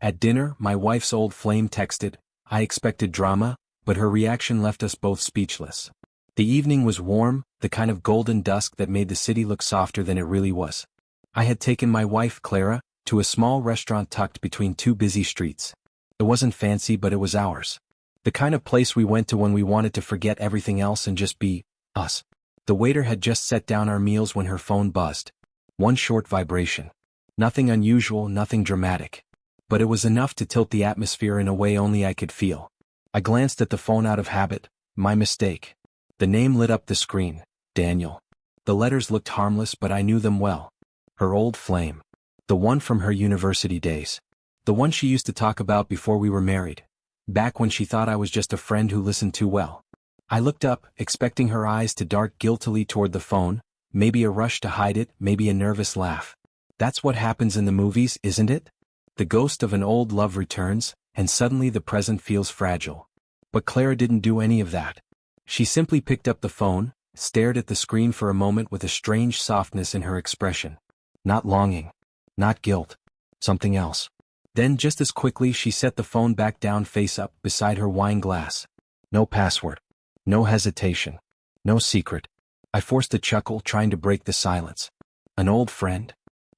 At dinner, my wife's old flame texted. I expected drama, but her reaction left us both speechless. The evening was warm, the kind of golden dusk that made the city look softer than it really was. I had taken my wife, Clara, to a small restaurant tucked between two busy streets. It wasn't fancy, but it was ours. The kind of place we went to when we wanted to forget everything else and just be us. The waiter had just set down our meals when her phone buzzed. One short vibration. Nothing unusual, nothing dramatic. But it was enough to tilt the atmosphere in a way only I could feel. I glanced at the phone out of habit. My mistake. The name lit up the screen. Daniel. The letters looked harmless, but I knew them well. Her old flame. The one from her university days. The one she used to talk about before we were married. Back when she thought I was just a friend who listened too well. I looked up, expecting her eyes to dart guiltily toward the phone, maybe a rush to hide it, maybe a nervous laugh. That's what happens in the movies, isn't it? The ghost of an old love returns, and suddenly the present feels fragile. But Clara didn't do any of that. She simply picked up the phone, stared at the screen for a moment with a strange softness in her expression. Not longing. Not guilt. Something else. Then just as quickly she set the phone back down face up beside her wine glass. No password. No hesitation. No secret. I forced a chuckle, trying to break the silence. An old friend?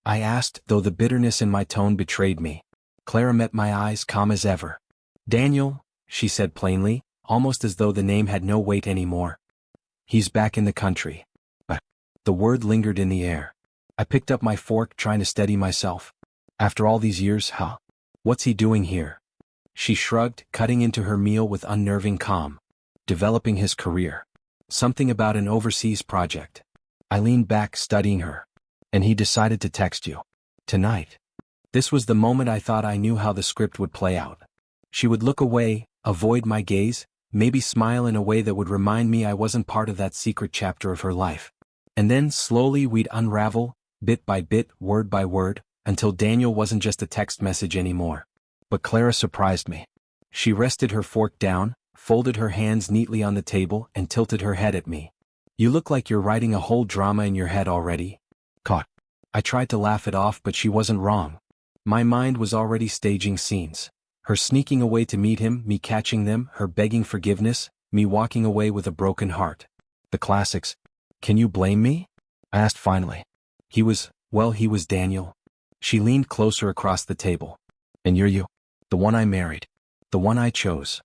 I asked, though the bitterness in my tone betrayed me. Clara met my eyes, calm as ever. Daniel, she said plainly, almost as though the name had no weight anymore. He's back in the country. But the word lingered in the air. I picked up my fork, trying to steady myself. After all these years, huh? What's he doing here? She shrugged, cutting into her meal with unnerving calm. Developing his career. Something about an overseas project. I leaned back, studying her. And he decided to text you. Tonight. This was the moment I thought I knew how the script would play out. She would look away, avoid my gaze, maybe smile in a way that would remind me I wasn't part of that secret chapter of her life. And then slowly we'd unravel, bit by bit, word by word, until Daniel wasn't just a text message anymore. But Clara surprised me. She rested her fork down, folded her hands neatly on the table, and tilted her head at me. You look like you're writing a whole drama in your head already. Caught. I tried to laugh it off, but she wasn't wrong. My mind was already staging scenes. Her sneaking away to meet him, me catching them, her begging forgiveness, me walking away with a broken heart. The classics. Can you blame me? I asked finally. He was Daniel. She leaned closer across the table. And you're you. The one I married. The one I chose.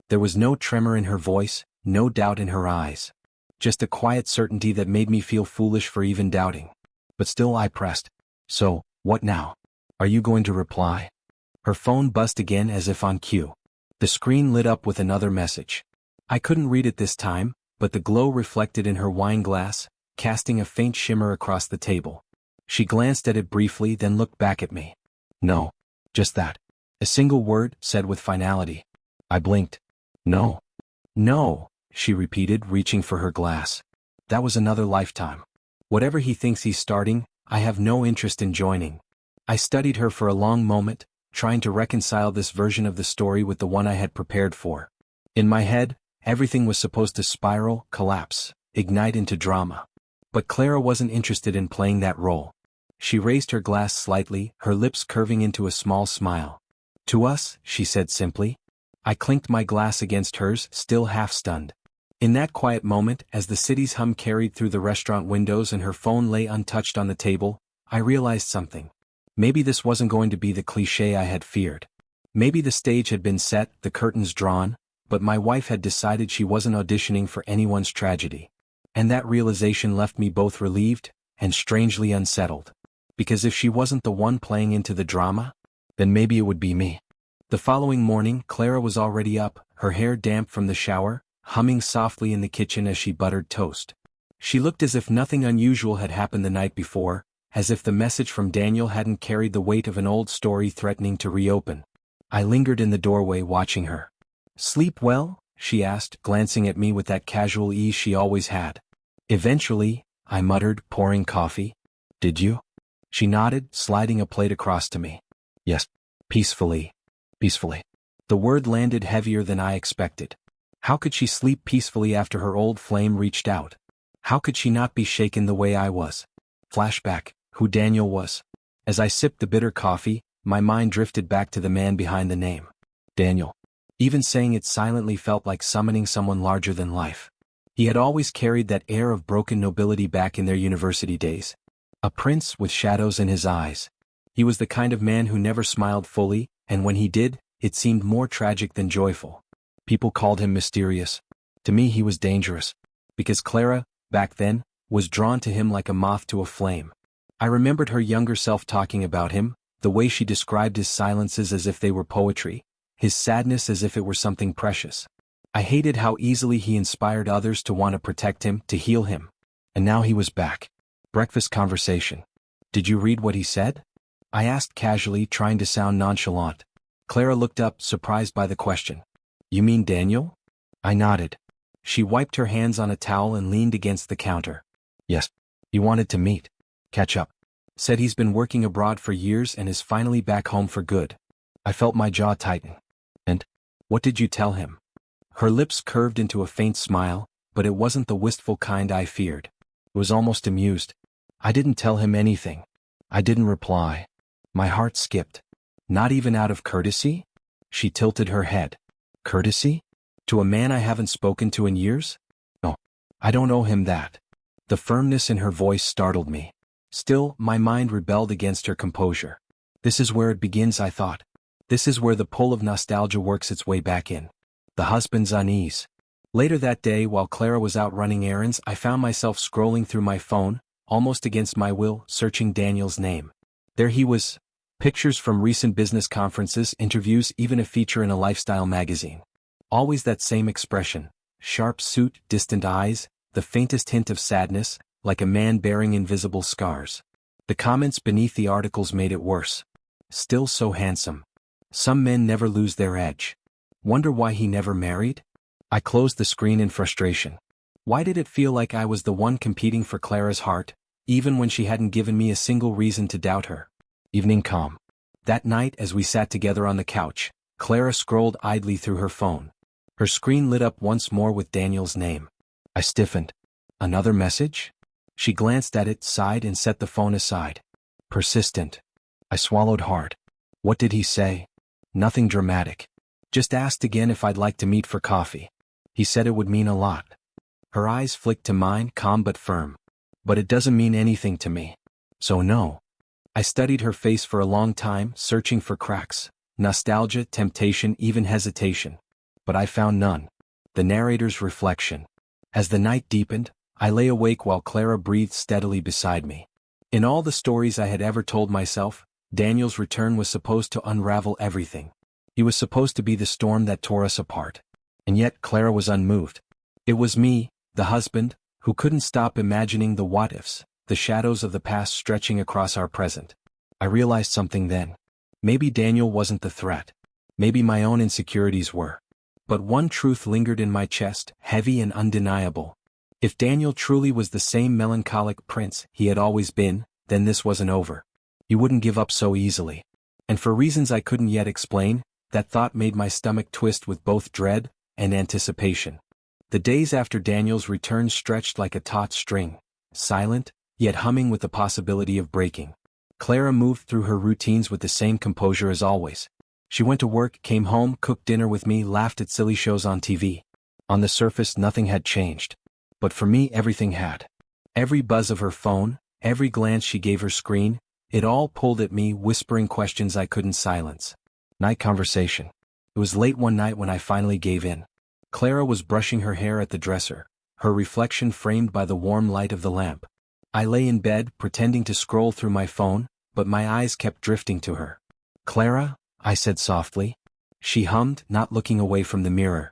There was no tremor in her voice, no doubt in her eyes. Just a quiet certainty that made me feel foolish for even doubting. But still I pressed. So, what now? Are you going to reply? Her phone buzzed again as if on cue. The screen lit up with another message. I couldn't read it this time, but the glow reflected in her wine glass, casting a faint shimmer across the table. She glanced at it briefly, then looked back at me. No. Just that. A single word, said with finality. I blinked. No. No, she repeated, reaching for her glass. That was another lifetime. Whatever he thinks he's starting, I have no interest in joining. I studied her for a long moment, trying to reconcile this version of the story with the one I had prepared for. In my head, everything was supposed to spiral, collapse, ignite into drama. But Clara wasn't interested in playing that role. She raised her glass slightly, her lips curving into a small smile. To us, she said simply. I clinked my glass against hers, still half stunned. In that quiet moment, as the city's hum carried through the restaurant windows and her phone lay untouched on the table, I realized something. Maybe this wasn't going to be the cliché I had feared. Maybe the stage had been set, the curtains drawn, but my wife had decided she wasn't auditioning for anyone's tragedy. And that realization left me both relieved and strangely unsettled. Because if she wasn't the one playing into the drama, then maybe it would be me. The following morning, Clara was already up, her hair damp from the shower, humming softly in the kitchen as she buttered toast. She looked as if nothing unusual had happened the night before, as if the message from Daniel hadn't carried the weight of an old story threatening to reopen. I lingered in the doorway watching her. Sleep well? She asked, glancing at me with that casual ease she always had. Eventually, I muttered, pouring coffee. Did you? She nodded, sliding a plate across to me. Yes. Peacefully. Peacefully. The word landed heavier than I expected. How could she sleep peacefully after her old flame reached out? How could she not be shaken the way I was? Flashback, who Daniel was. As I sipped the bitter coffee, my mind drifted back to the man behind the name. Daniel. Even saying it silently felt like summoning someone larger than life. He had always carried that air of broken nobility back in their university days. A prince with shadows in his eyes. He was the kind of man who never smiled fully, and when he did, it seemed more tragic than joyful. People called him mysterious. To me he was dangerous. Because Clara, back then, was drawn to him like a moth to a flame. I remembered her younger self talking about him, the way she described his silences as if they were poetry, his sadness as if it were something precious. I hated how easily he inspired others to want to protect him, to heal him. And now he was back. Breakfast conversation. Did you read what he said? I asked casually, trying to sound nonchalant. Clara looked up, surprised by the question. You mean Daniel? I nodded. She wiped her hands on a towel and leaned against the counter. Yes. He wanted to meet. Catch up. Said he's been working abroad for years and is finally back home for good. I felt my jaw tighten. And? What did you tell him? Her lips curved into a faint smile, but it wasn't the wistful kind I feared. It was almost amused. I didn't tell him anything. I didn't reply. My heart skipped. Not even out of courtesy? She tilted her head. Courtesy? To a man I haven't spoken to in years? No. I don't owe him that. The firmness in her voice startled me. Still, my mind rebelled against her composure. This is where it begins, I thought. This is where the pull of nostalgia works its way back in. The husband's unease. Later that day, while Clara was out running errands, I found myself scrolling through my phone, almost against my will, searching Daniel's name. There he was. Pictures from recent business conferences, interviews, even a feature in a lifestyle magazine. Always that same expression. Sharp suit, distant eyes, the faintest hint of sadness, like a man bearing invisible scars. The comments beneath the articles made it worse. Still so handsome. Some men never lose their edge. Wonder why he never married? I closed the screen in frustration. Why did it feel like I was the one competing for Clara's heart, even when she hadn't given me a single reason to doubt her? Evening calm. That night, as we sat together on the couch, Clara scrolled idly through her phone. Her screen lit up once more with Daniel's name. I stiffened. Another message? She glanced at it, sighed, and set the phone aside. Persistent. I swallowed hard. What did he say? Nothing dramatic. Just asked again if I'd like to meet for coffee. He said it would mean a lot. Her eyes flicked to mine, calm but firm. But it doesn't mean anything to me. So no. I studied her face for a long time, searching for cracks, nostalgia, temptation, even hesitation. But I found none. The narrator's reflection. As the night deepened, I lay awake while Clara breathed steadily beside me. In all the stories I had ever told myself, Daniel's return was supposed to unravel everything. He was supposed to be the storm that tore us apart. And yet Clara was unmoved. It was me, the husband, who couldn't stop imagining the what-ifs, the shadows of the past stretching across our present. I realized something then. Maybe Daniel wasn't the threat. Maybe my own insecurities were. But one truth lingered in my chest, heavy and undeniable. If Daniel truly was the same melancholic prince he had always been, then this wasn't over. He wouldn't give up so easily. And for reasons I couldn't yet explain, that thought made my stomach twist with both dread and anticipation. The days after Daniel's return stretched like a taut string, silent, yet humming with the possibility of breaking. Clara moved through her routines with the same composure as always. She went to work, came home, cooked dinner with me, laughed at silly shows on TV. On the surface, nothing had changed. But for me, everything had. Every buzz of her phone, every glance she gave her screen, it all pulled at me, whispering questions I couldn't silence. Night conversation. It was late one night when I finally gave in. Clara was brushing her hair at the dresser, her reflection framed by the warm light of the lamp. I lay in bed, pretending to scroll through my phone, but my eyes kept drifting to her. Clara, I said softly. She hummed, not looking away from the mirror.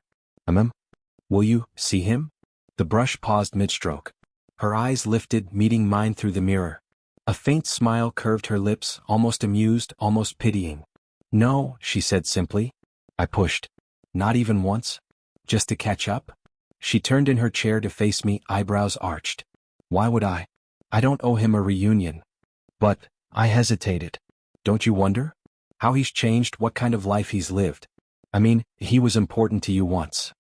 Will you see him? The brush paused mid-stroke. Her eyes lifted, meeting mine through the mirror. A faint smile curved her lips, almost amused, almost pitying. No, she said simply. I pushed. Not even once? Just to catch up? She turned in her chair to face me, eyebrows arched. Why would I? I don't owe him a reunion. But, I hesitated. Don't you wonder? How he's changed, what kind of life he's lived. I mean, he was important to you once.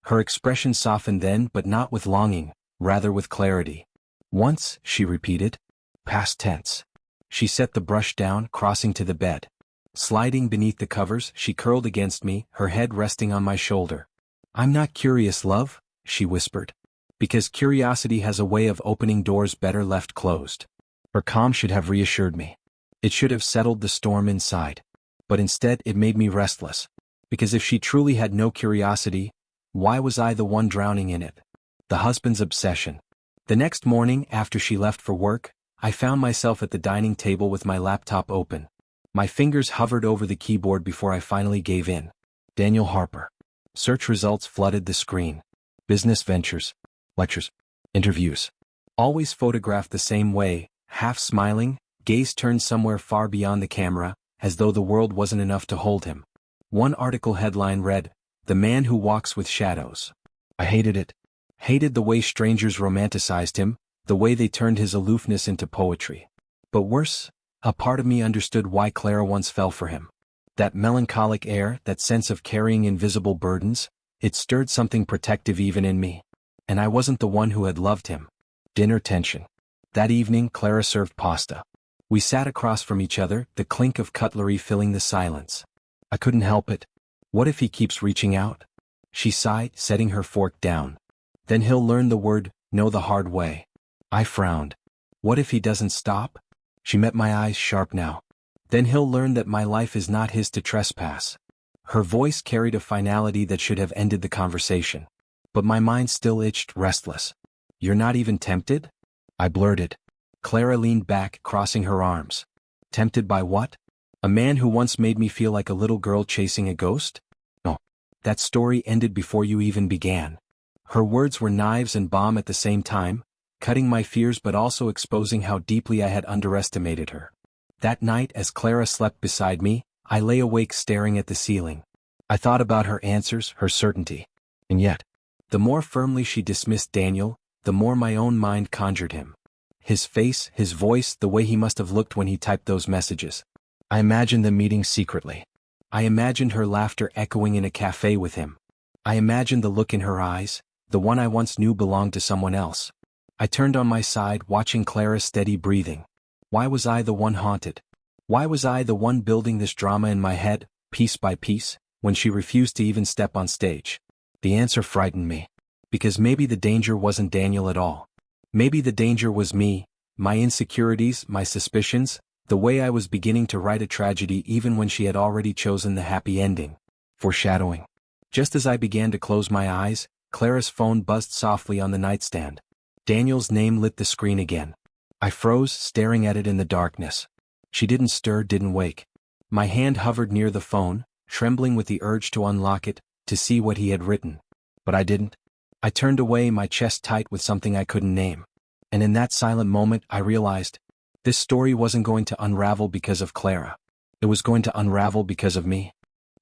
Her expression softened then, but not with longing, rather with clarity. Once, she repeated. Past tense. She set the brush down, crossing to the bed. Sliding beneath the covers, she curled against me, her head resting on my shoulder. "I'm not curious, love," she whispered. "Because curiosity has a way of opening doors better left closed." Her calm should have reassured me. It should have settled the storm inside. But instead it made me restless. Because if she truly had no curiosity, why was I the one drowning in it? The husband's obsession. The next morning, after she left for work, I found myself at the dining table with my laptop open. My fingers hovered over the keyboard before I finally gave in. Daniel Harper. Search results flooded the screen. Business ventures. Lectures. Interviews. Always photographed the same way, half smiling, gaze turned somewhere far beyond the camera, as though the world wasn't enough to hold him. One article headline read, "The Man Who Walks with Shadows." I hated it. Hated the way strangers romanticized him, the way they turned his aloofness into poetry. But worse, a part of me understood why Clara once fell for him. That melancholic air, that sense of carrying invisible burdens, it stirred something protective even in me. And I wasn't the one who had loved him. Dinner tension. That evening, Clara served pasta. We sat across from each other, the clink of cutlery filling the silence. I couldn't help it. What if he keeps reaching out? She sighed, setting her fork down. Then he'll learn the word no the hard way. I frowned. What if he doesn't stop? She met my eyes sharp now. Then he'll learn that my life is not his to trespass. Her voice carried a finality that should have ended the conversation. But my mind still itched, restless. "You're not even tempted?" I blurted. Clara leaned back, crossing her arms. Tempted by what? A man who once made me feel like a little girl chasing a ghost? No. That story ended before you even began. Her words were knives and balm at the same time, cutting my fears but also exposing how deeply I had underestimated her. That night, as Clara slept beside me, I lay awake staring at the ceiling. I thought about her answers, her certainty. And yet, the more firmly she dismissed Daniel, the more my own mind conjured him. His face, his voice, the way he must have looked when he typed those messages. I imagined them meeting secretly. I imagined her laughter echoing in a cafe with him. I imagined the look in her eyes, the one I once knew belonged to someone else. I turned on my side, watching Clara's steady breathing. Why was I the one haunted? Why was I the one building this drama in my head, piece by piece, when she refused to even step on stage? The answer frightened me. Because maybe the danger wasn't Daniel at all. Maybe the danger was me, my insecurities, my suspicions, the way I was beginning to write a tragedy even when she had already chosen the happy ending. Foreshadowing. Just as I began to close my eyes, Clara's phone buzzed softly on the nightstand. Daniel's name lit the screen again. I froze, staring at it in the darkness. She didn't stir, didn't wake. My hand hovered near the phone, trembling with the urge to unlock it, to see what he had written. But I didn't. I turned away, my chest tight with something I couldn't name. And in that silent moment, I realized, this story wasn't going to unravel because of Clara. It was going to unravel because of me.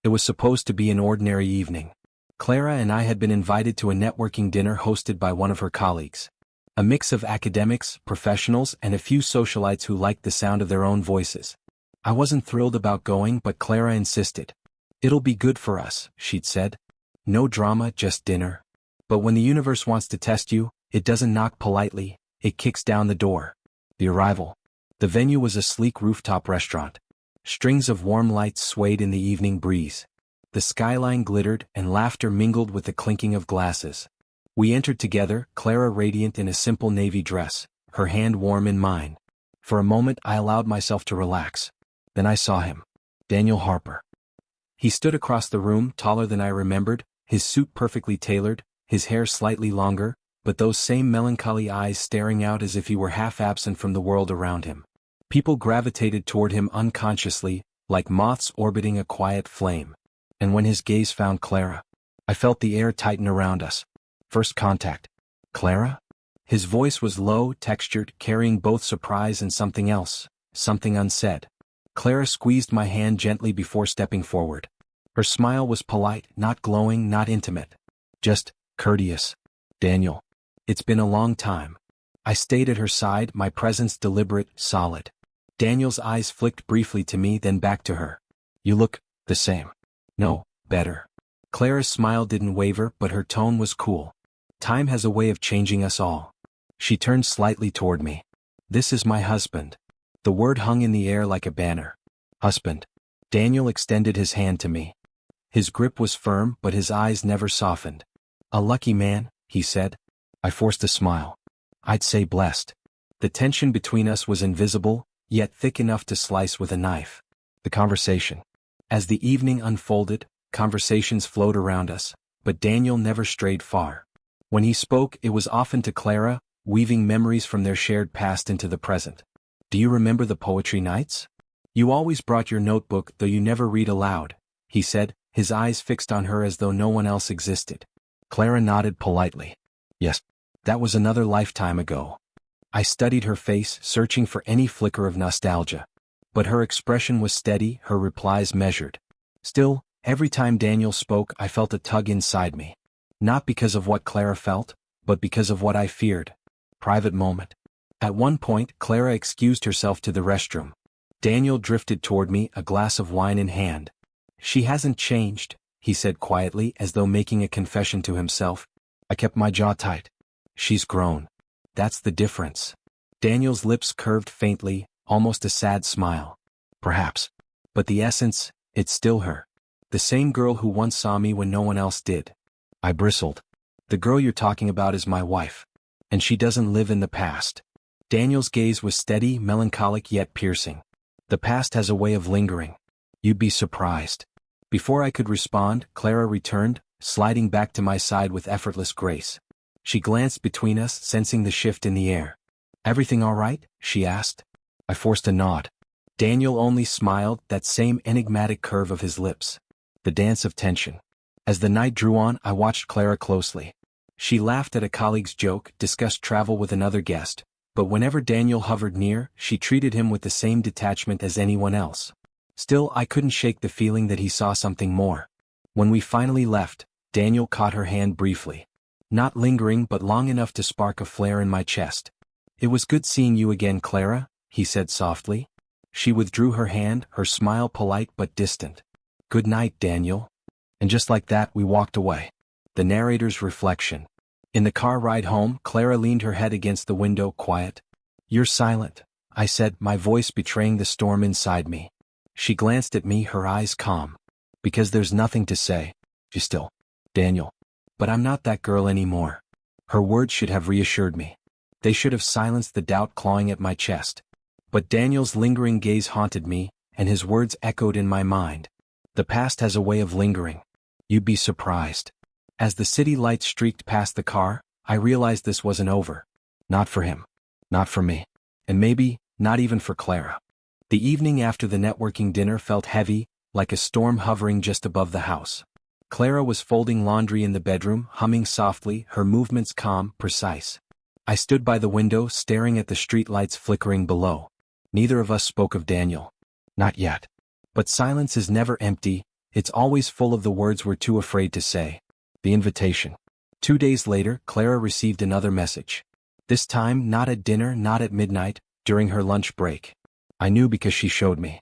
It was supposed to be an ordinary evening. Clara and I had been invited to a networking dinner hosted by one of her colleagues. A mix of academics, professionals, and a few socialites who liked the sound of their own voices. I wasn't thrilled about going, but Clara insisted. "It'll be good for us," she'd said. "No drama, just dinner. But when the universe wants to test you, it doesn't knock politely, it kicks down the door." The arrival. The venue was a sleek rooftop restaurant. Strings of warm lights swayed in the evening breeze. The skyline glittered, and laughter mingled with the clinking of glasses. We entered together, Clara radiant in a simple navy dress, her hand warm in mine. For a moment I allowed myself to relax. Then I saw him. Daniel Harper. He stood across the room, taller than I remembered, his suit perfectly tailored, his hair slightly longer, but those same melancholy eyes staring out as if he were half absent from the world around him. People gravitated toward him unconsciously, like moths orbiting a quiet flame. And when his gaze found Clara, I felt the air tighten around us. First contact. "Clara?" His voice was low, textured, carrying both surprise and something else, something unsaid. Clara squeezed my hand gently before stepping forward. Her smile was polite, not glowing, not intimate. Just courteous. "Daniel. It's been a long time." I stayed at her side, my presence deliberate, solid. Daniel's eyes flicked briefly to me, then back to her. "You look the same." "No, better." Clara's smile didn't waver, but her tone was cool. "Time has a way of changing us all." She turned slightly toward me. "This is my husband." The word hung in the air like a banner. Husband. Daniel extended his hand to me. His grip was firm, but his eyes never softened. A lucky man, he said. I forced a smile. I'd say blessed. The tension between us was invisible, yet thick enough to slice with a knife. The conversation. As the evening unfolded, conversations flowed around us, but Daniel never strayed far. When he spoke, it was often to Clara, weaving memories from their shared past into the present. Do you remember the poetry nights? You always brought your notebook, though you never read aloud, he said, his eyes fixed on her as though no one else existed. Clara nodded politely. Yes, that was another lifetime ago. I studied her face, searching for any flicker of nostalgia. But her expression was steady, her replies measured. Still, every time Daniel spoke, I felt a tug inside me. Not because of what Clara felt, but because of what I feared. Private moment. At one point, Clara excused herself to the restroom. Daniel drifted toward me, a glass of wine in hand. She hasn't changed, he said quietly, as though making a confession to himself. I kept my jaw tight. She's grown. That's the difference. Daniel's lips curved faintly, almost a sad smile. Perhaps. But the essence, it's still her. The same girl who once saw me when no one else did. I bristled. The girl you're talking about is my wife. And she doesn't live in the past. Daniel's gaze was steady, melancholic yet piercing. The past has a way of lingering. You'd be surprised. Before I could respond, Clara returned, sliding back to my side with effortless grace. She glanced between us, sensing the shift in the air. Everything all right? She asked. I forced a nod. Daniel only smiled, that same enigmatic curve of his lips. The dance of tension. As the night drew on, I watched Clara closely. She laughed at a colleague's joke, discussed travel with another guest, but whenever Daniel hovered near, she treated him with the same detachment as anyone else. Still, I couldn't shake the feeling that he saw something more. When we finally left, Daniel caught her hand briefly. Not lingering, but long enough to spark a flare in my chest. It was good seeing you again, Clara, he said softly. She withdrew her hand, her smile polite but distant. Good night, Daniel. And just like that, we walked away. The narrator's reflection. In the car ride home, Clara leaned her head against the window, quiet. You're silent, I said, my voice betraying the storm inside me. She glanced at me, her eyes calm. Because there's nothing to say. She's still. Daniel. But I'm not that girl anymore. Her words should have reassured me. They should have silenced the doubt clawing at my chest. But Daniel's lingering gaze haunted me, and his words echoed in my mind. The past has a way of lingering. You'd be surprised. As the city lights streaked past the car, I realized this wasn't over. Not for him. Not for me. And maybe, not even for Clara. The evening after the networking dinner felt heavy, like a storm hovering just above the house. Clara was folding laundry in the bedroom, humming softly, her movements calm, precise. I stood by the window, staring at the streetlights flickering below. Neither of us spoke of Daniel. Not yet. But silence is never empty, it's always full of the words we're too afraid to say. The invitation. 2 days later, Clara received another message. This time, not at dinner, not at midnight, during her lunch break. I knew because she showed me.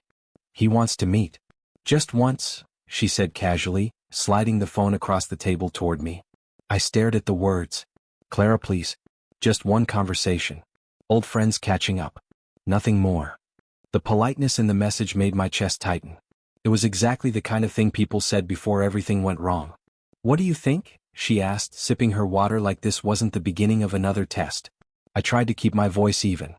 He wants to meet. Just once, she said casually, sliding the phone across the table toward me. I stared at the words. Clara, please. Just one conversation. Old friends catching up. Nothing more. The politeness in the message made my chest tighten. It was exactly the kind of thing people said before everything went wrong. What do you think? She asked, sipping her water like this wasn't the beginning of another test. I tried to keep my voice even.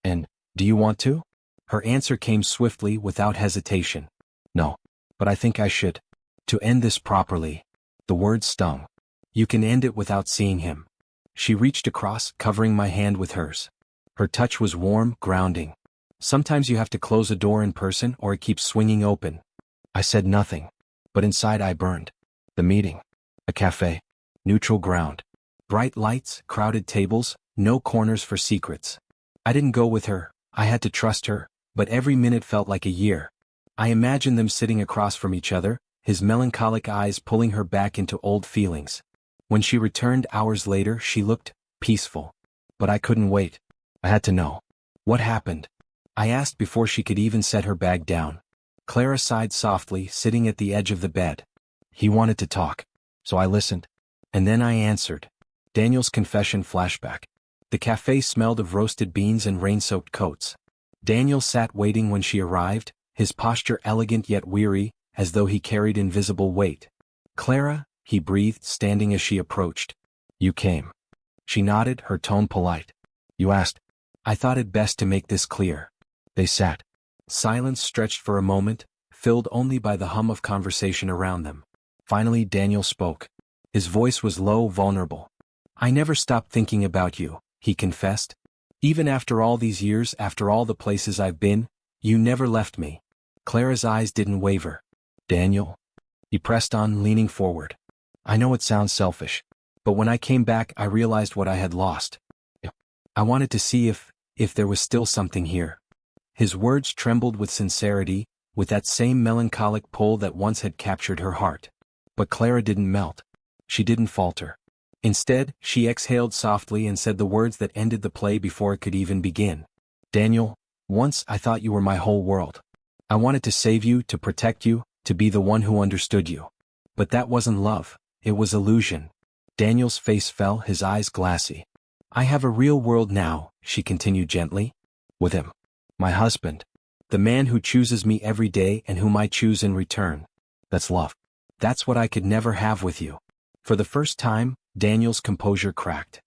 And, do you want to? Her answer came swiftly, without hesitation. No. But I think I should. To end this properly. The words stung. You can end it without seeing him. She reached across, covering my hand with hers. Her touch was warm, grounding. Sometimes you have to close a door in person or it keeps swinging open. I said nothing. But inside I burned. The meeting. A cafe. Neutral ground. Bright lights, crowded tables, no corners for secrets. I didn't go with her, I had to trust her, but every minute felt like a year. I imagined them sitting across from each other, his melancholic eyes pulling her back into old feelings. When she returned hours later, she looked peaceful. But I couldn't wait. I had to know. What happened? I asked before she could even set her bag down. Clara sighed softly, sitting at the edge of the bed. He wanted to talk. So I listened. And then I answered. Daniel's confession flashback. The cafe smelled of roasted beans and rain-soaked coats. Daniel sat waiting when she arrived, his posture elegant yet weary, as though he carried invisible weight. "Clara," he breathed, standing as she approached. "You came." She nodded, her tone polite. "You asked." "I thought it best to make this clear." They sat. Silence stretched for a moment, filled only by the hum of conversation around them. Finally Daniel spoke. His voice was low, vulnerable. "I never stopped thinking about you," he confessed. "Even after all these years, after all the places I've been, you never left me." Clara's eyes didn't waver. "Daniel," he pressed on, leaning forward. "I know it sounds selfish, but when I came back I realized what I had lost. I wanted to see if there was still something here." His words trembled with sincerity, with that same melancholic pull that once had captured her heart. But Clara didn't melt. She didn't falter. Instead, she exhaled softly and said the words that ended the play before it could even begin. "Daniel, once I thought you were my whole world. I wanted to save you, to protect you, to be the one who understood you. But that wasn't love, it was illusion." Daniel's face fell, his eyes glassy. "I have a real world now," she continued gently. "With him. My husband. The man who chooses me every day and whom I choose in return. That's love. That's what I could never have with you." For the first time, Daniel's composure cracked.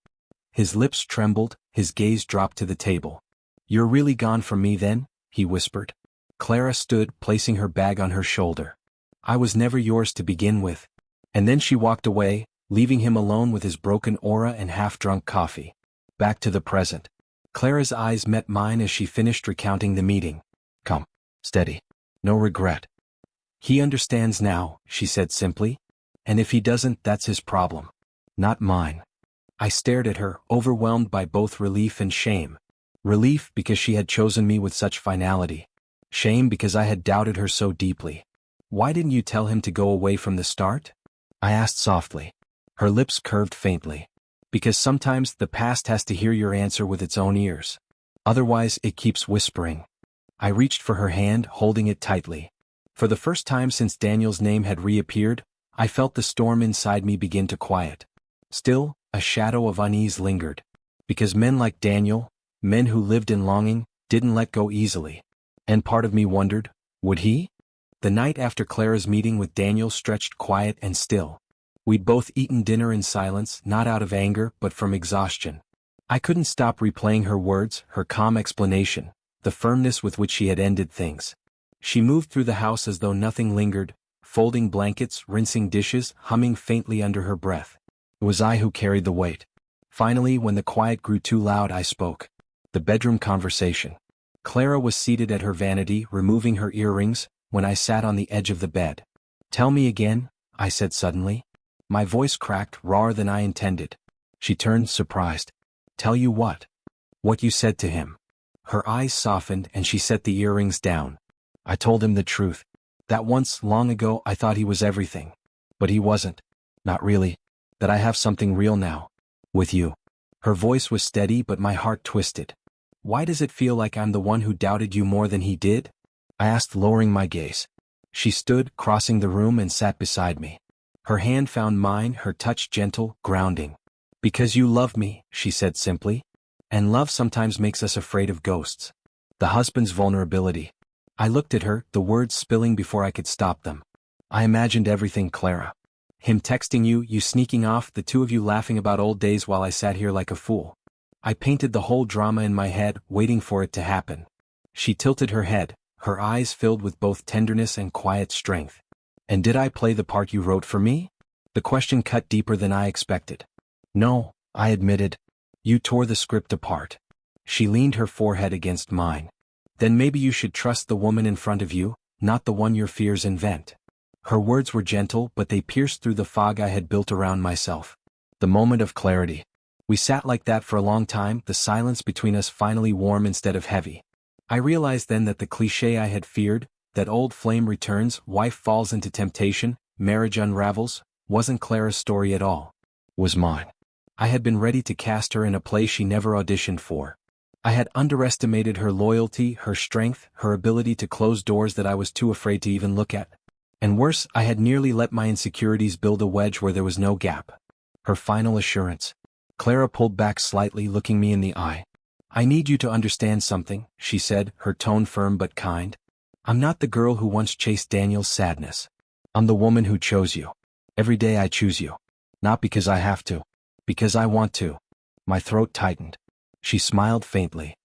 His lips trembled, his gaze dropped to the table. "You're really gone from me then?" he whispered. Clara stood, placing her bag on her shoulder. "I was never yours to begin with." And then she walked away, leaving him alone with his broken aura and half-drunk coffee. Back to the present. Clara's eyes met mine as she finished recounting the meeting. "Come. Steady. No regret." "He understands now," she said simply. "And if he doesn't, that's his problem. Not mine." I stared at her, overwhelmed by both relief and shame. Relief because she had chosen me with such finality. Shame because I had doubted her so deeply. "Why didn't you tell him to go away from the start?" I asked softly. Her lips curved faintly. "Because sometimes the past has to hear your answer with its own ears. Otherwise it keeps whispering." I reached for her hand, holding it tightly. For the first time since Daniel's name had reappeared, I felt the storm inside me begin to quiet. Still, a shadow of unease lingered. Because men like Daniel, men who lived in longing, didn't let go easily. And part of me wondered, would he? The night after Clara's meeting with Daniel stretched quiet and still. We'd both eaten dinner in silence, not out of anger, but from exhaustion. I couldn't stop replaying her words, her calm explanation, the firmness with which she had ended things. She moved through the house as though nothing lingered, folding blankets, rinsing dishes, humming faintly under her breath. It was I who carried the weight. Finally, when the quiet grew too loud, I spoke. The bedroom conversation. Clara was seated at her vanity, removing her earrings, when I sat on the edge of the bed. "Tell me again," I said suddenly. My voice cracked, rawer than I intended. She turned, surprised. "Tell you what?" "What you said to him." Her eyes softened and she set the earrings down. "I told him the truth. That once, long ago, I thought he was everything. But he wasn't. Not really. That I have something real now. With you." Her voice was steady, but my heart twisted. "Why does it feel like I'm the one who doubted you more than he did?" I asked, lowering my gaze. She stood, crossing the room, and sat beside me. Her hand found mine, her touch gentle, grounding. "Because you love me," she said simply. "And love sometimes makes us afraid of ghosts." The husband's vulnerability. I looked at her, the words spilling before I could stop them. "I imagined everything, Clara. Him texting you, you sneaking off, the two of you laughing about old days while I sat here like a fool. I painted the whole drama in my head, waiting for it to happen." She tilted her head, her eyes filled with both tenderness and quiet strength. "And did I play the part you wrote for me?" The question cut deeper than I expected. "No," I admitted. "You tore the script apart." She leaned her forehead against mine. "Then maybe you should trust the woman in front of you, not the one your fears invent." Her words were gentle, but they pierced through the fog I had built around myself. The moment of clarity. We sat like that for a long time, the silence between us finally warm instead of heavy. I realized then that the cliché I had feared, that old flame returns, wife falls into temptation, marriage unravels, wasn't Clara's story at all. Was mine. I had been ready to cast her in a play she never auditioned for. I had underestimated her loyalty, her strength, her ability to close doors that I was too afraid to even look at. And worse, I had nearly let my insecurities build a wedge where there was no gap. Her final assurance. Clara pulled back slightly, looking me in the eye. "I need you to understand something," she said, her tone firm but kind. I'm not the girl who once chased Daniel's sadness. I'm the woman who chose you. Every day I choose you. Not because I have to. Because I want to. My throat tightened. She smiled faintly.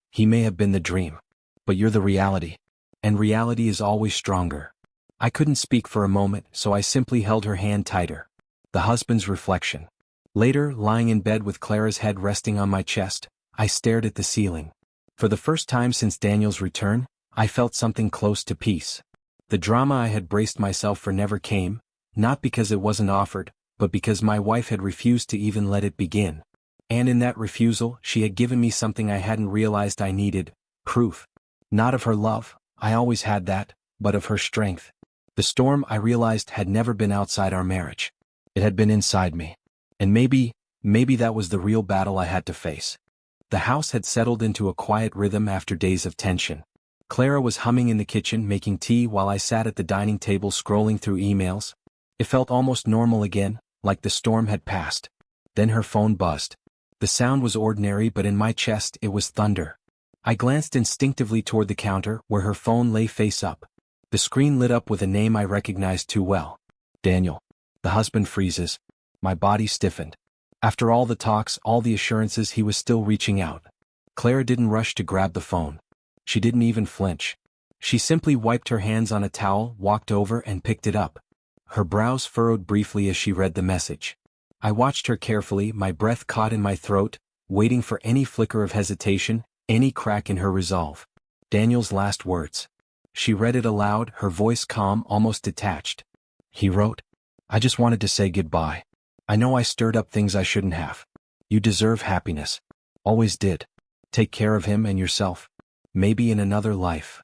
He may have been the dream. But you're the reality. And reality is always stronger. I couldn't speak for a moment, so I simply held her hand tighter. The husband's reflection. Later, lying in bed with Clara's head resting on my chest, I stared at the ceiling. For the first time since Daniel's return, I felt something close to peace. The drama I had braced myself for never came, not because it wasn't offered, but because my wife had refused to even let it begin. And in that refusal, she had given me something I hadn't realized I needed, proof. Not of her love, I always had that, but of her strength. The storm, I realized, had never been outside our marriage. It had been inside me. And maybe that was the real battle I had to face. The house had settled into a quiet rhythm after days of tension. Clara was humming in the kitchen making tea while I sat at the dining table scrolling through emails. It felt almost normal again, like the storm had passed. Then her phone buzzed. The sound was ordinary, but in my chest it was thunder. I glanced instinctively toward the counter where her phone lay face up. The screen lit up with a name I recognized too well. Daniel. The husband freezes. My body stiffened. After all the talks, all the assurances, he was still reaching out. Clara didn't rush to grab the phone. She didn't even flinch. She simply wiped her hands on a towel, walked over and picked it up. Her brows furrowed briefly as she read the message. I watched her carefully, my breath caught in my throat, waiting for any flicker of hesitation, any crack in her resolve. Daniel's last words. She read it aloud, her voice calm, almost detached. He wrote, I just wanted to say goodbye. I know I stirred up things I shouldn't have. You deserve happiness. Always did. Take care of him and yourself. Maybe in another life.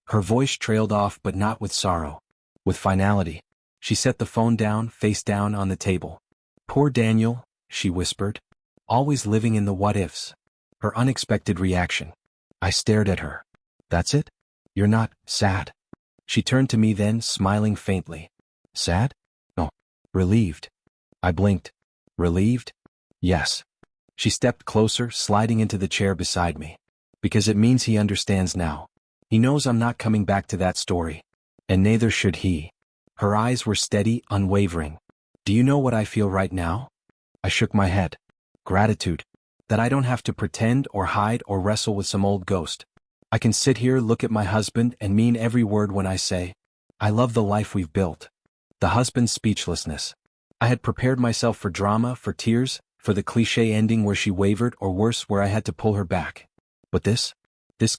Her voice trailed off, but not with sorrow. With finality. She set the phone down, face down on the table. Poor Daniel, she whispered. Always living in the what-ifs. Her unexpected reaction. I stared at her. That's it? You're not sad? She turned to me then, smiling faintly. Sad? No. Relieved. I blinked. Relieved? Yes. She stepped closer, sliding into the chair beside me. Because it means he understands now. He knows I'm not coming back to that story. And neither should he. Her eyes were steady, unwavering. Do you know what I feel right now? I shook my head. Gratitude. That I don't have to pretend or hide or wrestle with some old ghost. I can sit here, look at my husband, and mean every word when I say, I love the life we've built. The husband's speechlessness. I had prepared myself for drama, for tears, for the cliché ending where she wavered, or worse, where I had to pull her back. But this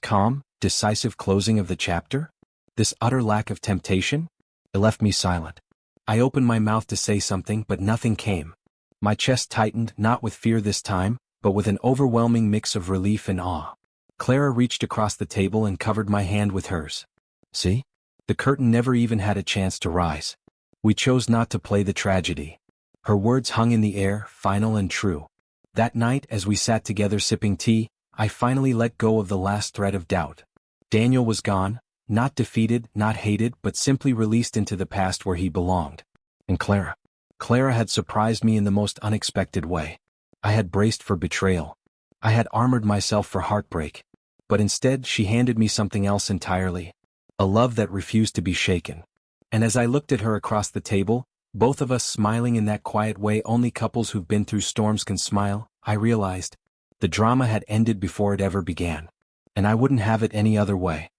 calm, decisive closing of the chapter? This utter lack of temptation? It left me silent. I opened my mouth to say something, but nothing came. My chest tightened, not with fear this time, but with an overwhelming mix of relief and awe. Clara reached across the table and covered my hand with hers. See? The curtain never even had a chance to rise. We chose not to play the tragedy. Her words hung in the air, final and true. That night, as we sat together sipping tea, I finally let go of the last thread of doubt. Daniel was gone, not defeated, not hated, but simply released into the past where he belonged. And Clara had surprised me in the most unexpected way. I had braced for betrayal. I had armored myself for heartbreak. But instead, she handed me something else entirely. A love that refused to be shaken. And as I looked at her across the table, both of us smiling in that quiet way only couples who've been through storms can smile, I realized the drama had ended before it ever began. And I wouldn't have it any other way.